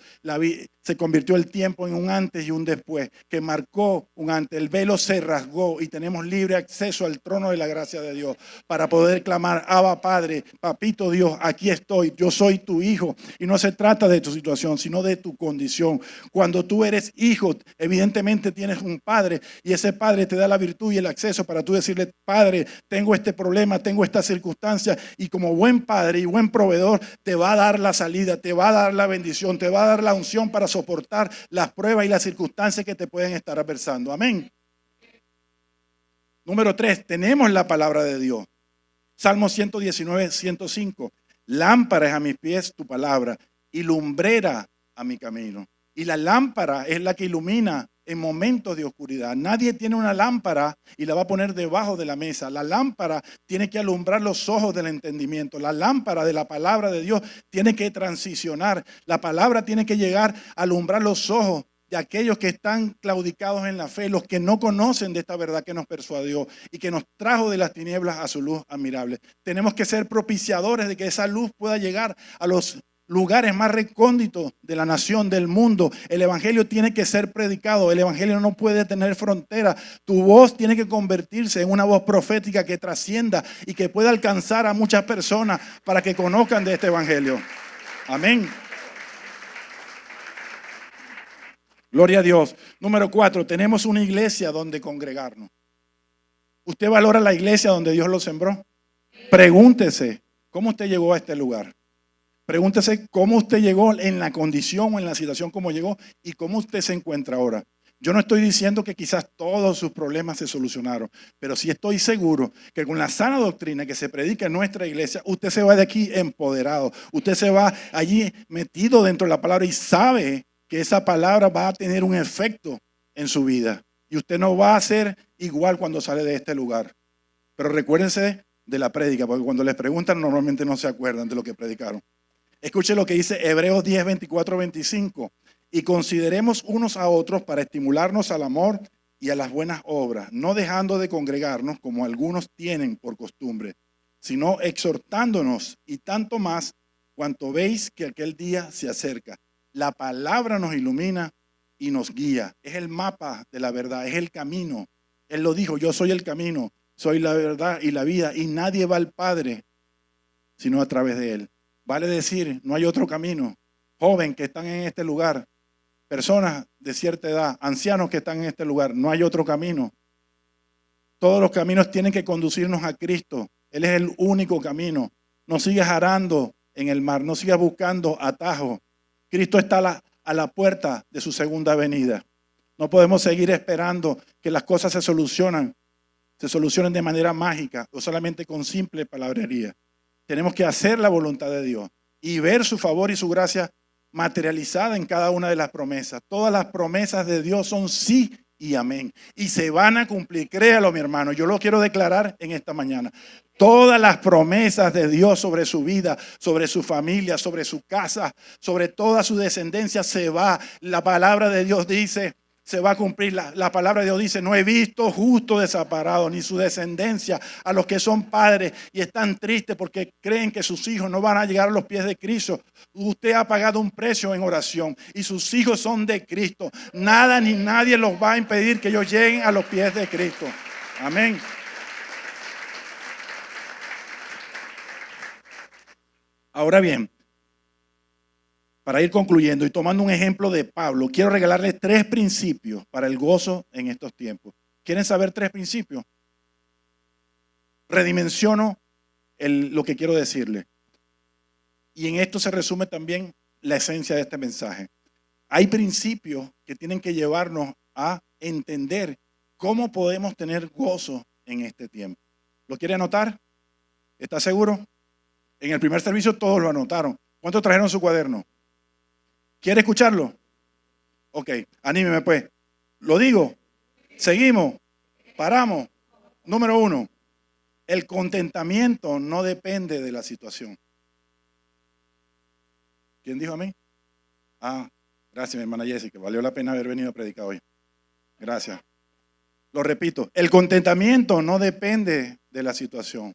se convirtió el tiempo en un antes y un después, que marcó un antes. El velo se rasgó y tenemos libre acceso al trono de la gracia de Dios para poder clamar, Abba Padre, Papito Dios, aquí estoy, yo soy tu hijo. Y no se trata de tu situación, sino de tu condición. Cuando tú eres hijo, evidentemente tienes un padre y ese padre te da la virtud y el acceso para tú decirle, Padre, tengo este problema, tengo esta circunstancia, y como buen padre y buen proveedor te va a dar la salida, te va a dar la bendición, te va a dar la unción para soportar las pruebas y las circunstancias que te pueden estar adversando. Amén. Número 3, tenemos la palabra de Dios. Salmo 119:105. Lámpara es a mis pies tu palabra y lumbrera a mi camino. Y la lámpara es la que ilumina en momentos de oscuridad. Nadie tiene una lámpara y la va a poner debajo de la mesa. La lámpara tiene que alumbrar los ojos del entendimiento. La lámpara de la palabra de Dios tiene que transicionar. La palabra tiene que llegar a alumbrar los ojos de aquellos que están claudicados en la fe, los que no conocen de esta verdad que nos persuadió y que nos trajo de las tinieblas a su luz admirable. Tenemos que ser propiciadores de que esa luz pueda llegar a los lugares más recónditos de la nación, del mundo. El evangelio tiene que ser predicado. El evangelio no puede tener frontera. Tu voz tiene que convertirse en una voz profética que trascienda y que pueda alcanzar a muchas personas para que conozcan de este evangelio. Amén. Gloria a Dios. Número 4, tenemos una iglesia donde congregarnos. ¿Usted valora la iglesia donde Dios lo sembró? Pregúntese, ¿cómo usted llegó a este lugar? Pregúntese cómo usted llegó en la condición o en la situación como llegó y cómo usted se encuentra ahora. Yo no estoy diciendo que quizás todos sus problemas se solucionaron, pero sí estoy seguro que con la sana doctrina que se predica en nuestra iglesia, usted se va de aquí empoderado. Usted se va allí metido dentro de la palabra y sabe que esa palabra va a tener un efecto en su vida. Y usted no va a ser igual cuando sale de este lugar. Pero recuérdense de la prédica, porque cuando les preguntan normalmente no se acuerdan de lo que predicaron. Escuche lo que dice Hebreos 10, 24, 25. Y consideremos unos a otros para estimularnos al amor y a las buenas obras, no dejando de congregarnos como algunos tienen por costumbre, sino exhortándonos y tanto más cuanto veis que aquel día se acerca. La palabra nos ilumina y nos guía. Es el mapa de la verdad, es el camino. Él lo dijo, yo soy el camino, soy la verdad y la vida, y nadie va al Padre sino a través de Él. Vale decir, no hay otro camino. Joven que están en este lugar, personas de cierta edad, ancianos que están en este lugar, no hay otro camino. Todos los caminos tienen que conducirnos a Cristo. Él es el único camino. No sigas arando en el mar, no sigas buscando atajos. Cristo está a la puerta de su segunda venida. No podemos seguir esperando que las cosas se solucionen de manera mágica o solamente con simple palabrería. Tenemos que hacer la voluntad de Dios y ver su favor y su gracia materializada en cada una de las promesas. Todas las promesas de Dios son sí y amén. Y se van a cumplir, créalo mi hermano, yo lo quiero declarar en esta mañana. Todas las promesas de Dios sobre su vida, sobre su familia, sobre su casa, sobre toda su descendencia se va. La palabra de Dios dice, se va a cumplir. La palabra de Dios dice, no he visto justo desamparado, ni su descendencia, a los que son padres y están tristes porque creen que sus hijos no van a llegar a los pies de Cristo. Usted ha pagado un precio en oración y sus hijos son de Cristo. Nada ni nadie los va a impedir que ellos lleguen a los pies de Cristo. Amén. Ahora bien, para ir concluyendo y tomando un ejemplo de Pablo, quiero regalarles 3 principios para el gozo en estos tiempos. ¿Quieren saber 3 principios? Redimensiono lo que quiero decirles. Y en esto se resume también la esencia de este mensaje. Hay principios que tienen que llevarnos a entender cómo podemos tener gozo en este tiempo. ¿Lo quiere anotar? ¿Está seguro? En el primer servicio todos lo anotaron. ¿Cuántos trajeron su cuaderno? ¿Quiere escucharlo? Ok, anímeme pues. Lo digo. Seguimos. Paramos. Número 1. El contentamiento no depende de la situación. ¿Quién dijo a mí? Gracias, mi hermana Jessica. Valió la pena haber venido a predicar hoy. Gracias. Lo repito. El contentamiento no depende de la situación.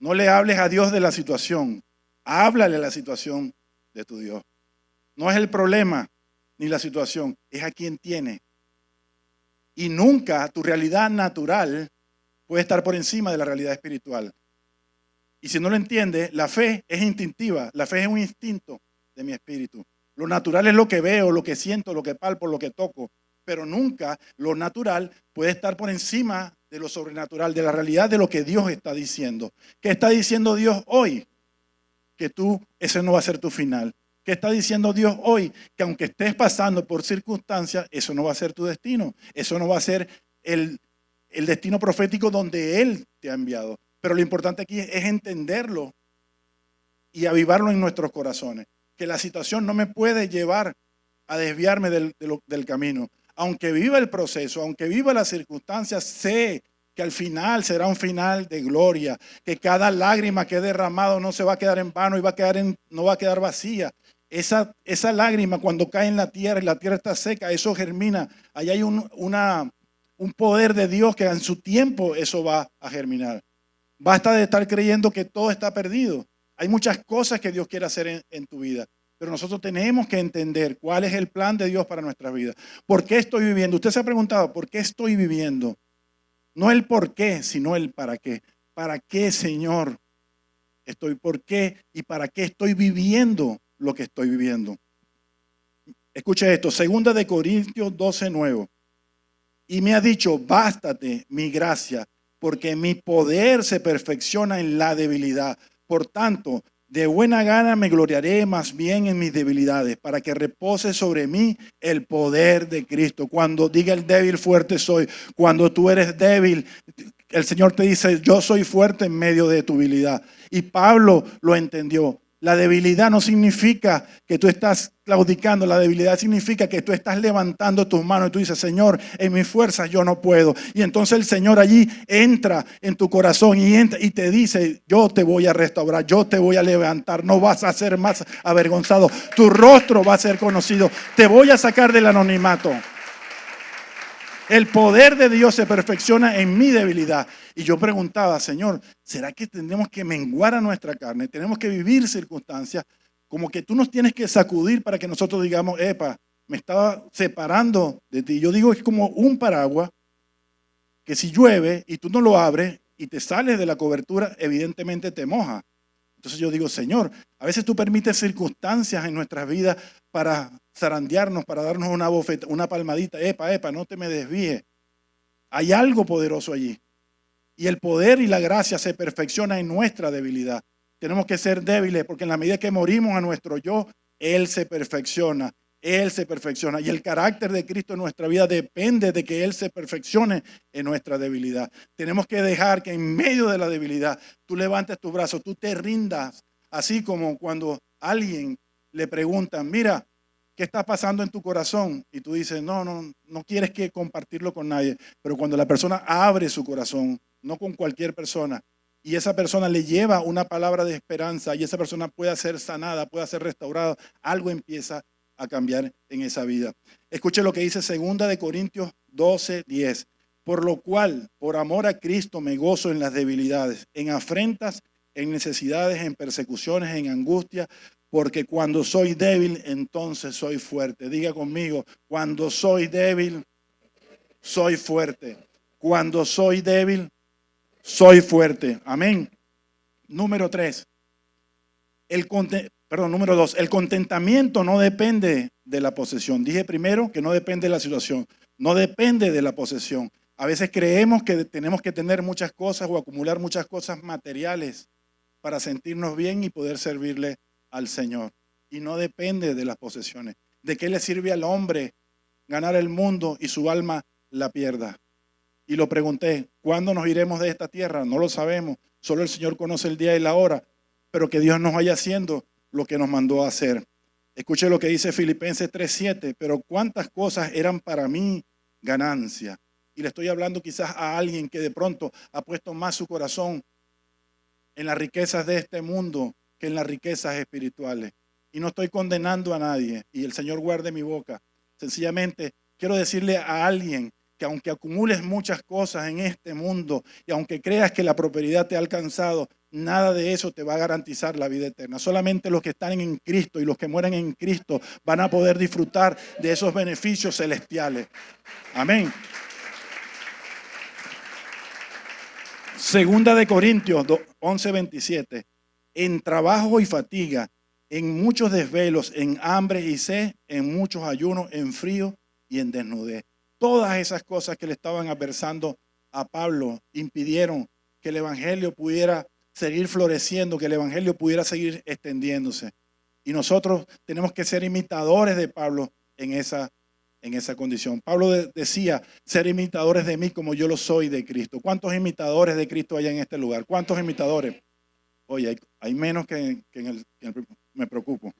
No le hables a Dios de la situación. Háblale a la situación de tu Dios. No es el problema ni la situación, es a quien tiene. Y nunca tu realidad natural puede estar por encima de la realidad espiritual. Y si no lo entiendes, la fe es instintiva, la fe es un instinto de mi espíritu. Lo natural es lo que veo, lo que siento, lo que palpo, lo que toco, pero nunca lo natural puede estar por encima de lo sobrenatural, de la realidad de lo que Dios está diciendo. ¿Qué está diciendo Dios hoy? Que ese no va a ser tu final. ¿Qué está diciendo Dios hoy? Que aunque estés pasando por circunstancias, eso no va a ser tu destino. Eso no va a ser el destino profético donde Él te ha enviado. Pero lo importante aquí es entenderlo y avivarlo en nuestros corazones. Que la situación no me puede llevar a desviarme del camino. Aunque viva el proceso, aunque viva las circunstancias, sé que al final será un final de gloria, que cada lágrima que he derramado no se va a quedar en vano y no va a quedar vacía. Esa lágrima cuando cae en la tierra y la tierra está seca, eso germina. Ahí hay un poder de Dios que en su tiempo eso va a germinar. Basta de estar creyendo que todo está perdido. Hay muchas cosas que Dios quiere hacer en tu vida. Pero nosotros tenemos que entender cuál es el plan de Dios para nuestras vidas. ¿Por qué estoy viviendo? Usted se ha preguntado, ¿por qué estoy viviendo? No el por qué, sino el para qué. ¿Para qué, Señor, por qué y para qué estoy viviendo lo que estoy viviendo? Escuche esto, 2 de Corintios 12:9. Y me ha dicho, bástate mi gracia, porque mi poder se perfecciona en la debilidad. Por tanto, de buena gana me gloriaré más bien en mis debilidades, para que repose sobre mí el poder de Cristo. Cuando diga el débil, fuerte soy. Cuando tú eres débil, el Señor te dice, yo soy fuerte en medio de tu debilidad. Y Pablo lo entendió. La debilidad no significa que tú estás claudicando, la debilidad significa que tú estás levantando tus manos y tú dices, Señor, en mis fuerzas yo no puedo. Y entonces el Señor allí entra en tu corazón y te dice, yo te voy a restaurar, yo te voy a levantar, no vas a ser más avergonzado, tu rostro va a ser conocido, te voy a sacar del anonimato. El poder de Dios se perfecciona en mi debilidad. Y yo preguntaba, Señor, ¿será que tenemos que menguar a nuestra carne? Tenemos que vivir circunstancias como que tú nos tienes que sacudir para que nosotros digamos, epa, me estaba separando de ti. Yo digo, es como un paraguas que si llueve y tú no lo abres y te sales de la cobertura, evidentemente te moja. Entonces yo digo, Señor, a veces tú permites circunstancias en nuestras vidas para zarandearnos, para darnos una bofeta, una palmadita. Epa, no te me desvíes. Hay algo poderoso allí. Y el poder y la gracia se perfecciona en nuestra debilidad. Tenemos que ser débiles porque en la medida que morimos a nuestro yo, Él se perfecciona. Él se perfecciona. Y el carácter de Cristo en nuestra vida depende de que Él se perfeccione en nuestra debilidad. Tenemos que dejar que en medio de la debilidad tú levantes tus brazos, tú te rindas. Así como cuando a alguien le preguntan, mira, ¿Qué está pasando en tu corazón? Y tú dices, no quieres que compartirlo con nadie. Pero cuando la persona abre su corazón, no con cualquier persona, y esa persona le lleva una palabra de esperanza y esa persona puede ser sanada, puede ser restaurada, algo empieza a cambiar en esa vida. Escuche lo que dice 2 Corintios 12:10. Por lo cual, por amor a Cristo, me gozo en las debilidades, en afrentas, en necesidades, en persecuciones, en angustia, porque cuando soy débil, entonces soy fuerte. Diga conmigo, cuando soy débil, soy fuerte. Cuando soy débil, soy fuerte. Amén. Número 3. Número 2. El contentamiento no depende de la posesión. Dije primero que no depende de la situación. No depende de la posesión. A veces creemos que tenemos que tener muchas cosas o acumular muchas cosas materiales para sentirnos bien y poder servirle al Señor. Y no depende de las posesiones. ¿De qué le sirve al hombre ganar el mundo y su alma la pierda? Y lo pregunté, ¿cuándo nos iremos de esta tierra? No lo sabemos. Solo el Señor conoce el día y la hora. Pero que Dios nos vaya haciendo lo que nos mandó a hacer. Escuche lo que dice Filipenses 3:7. Pero cuántas cosas eran para mí ganancia. Y le estoy hablando quizás a alguien que de pronto ha puesto más su corazón en las riquezas de este mundo que en las riquezas espirituales. Y no estoy condenando a nadie, y el Señor guarde mi boca. Sencillamente quiero decirle a alguien que aunque acumules muchas cosas en este mundo y aunque creas que la prosperidad te ha alcanzado, nada de eso te va a garantizar la vida eterna. Solamente los que están en Cristo y los que mueren en Cristo van a poder disfrutar de esos beneficios celestiales. Amén. 2 Corintios 11:27. En trabajo y fatiga, en muchos desvelos, en hambre y sed, en muchos ayunos, en frío y en desnudez. Todas esas cosas que le estaban adversando a Pablo impidieron que el evangelio pudiera seguir floreciendo, que el evangelio pudiera seguir extendiéndose. Y nosotros tenemos que ser imitadores de Pablo en esa condición. Pablo decía, ser imitadores de mí como yo lo soy de Cristo. ¿Cuántos imitadores de Cristo hay en este lugar? ¿Cuántos imitadores? Oye, hay menos me preocupo.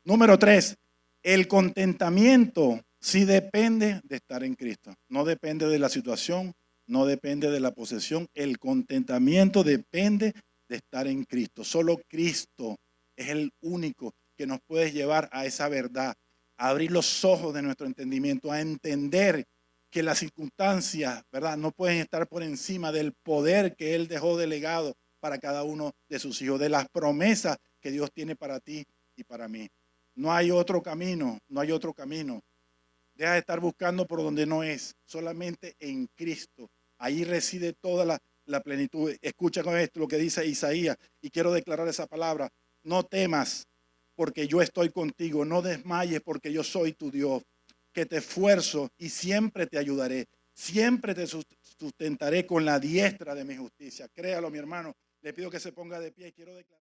Número 3, el contentamiento sí depende de estar en Cristo. No depende de la situación, no depende de la posesión. El contentamiento depende de estar en Cristo. Solo Cristo es el único que nos puede llevar a esa verdad, a abrir los ojos de nuestro entendimiento, a entender que las circunstancias, ¿verdad?, no pueden estar por encima del poder que Él dejó delegado para cada uno de sus hijos, de las promesas que Dios tiene para ti y para mí. No hay otro camino, no hay otro camino. Deja de estar buscando por donde no es, solamente en Cristo. Ahí reside toda la plenitud. Escucha con esto lo que dice Isaías y quiero declarar esa palabra. No temas porque yo estoy contigo, no desmayes porque yo soy tu Dios, que te esfuerzo y siempre te ayudaré. Siempre te sustentaré con la diestra de mi justicia. Créalo, mi hermano. Le pido que se ponga de pie y quiero declarar.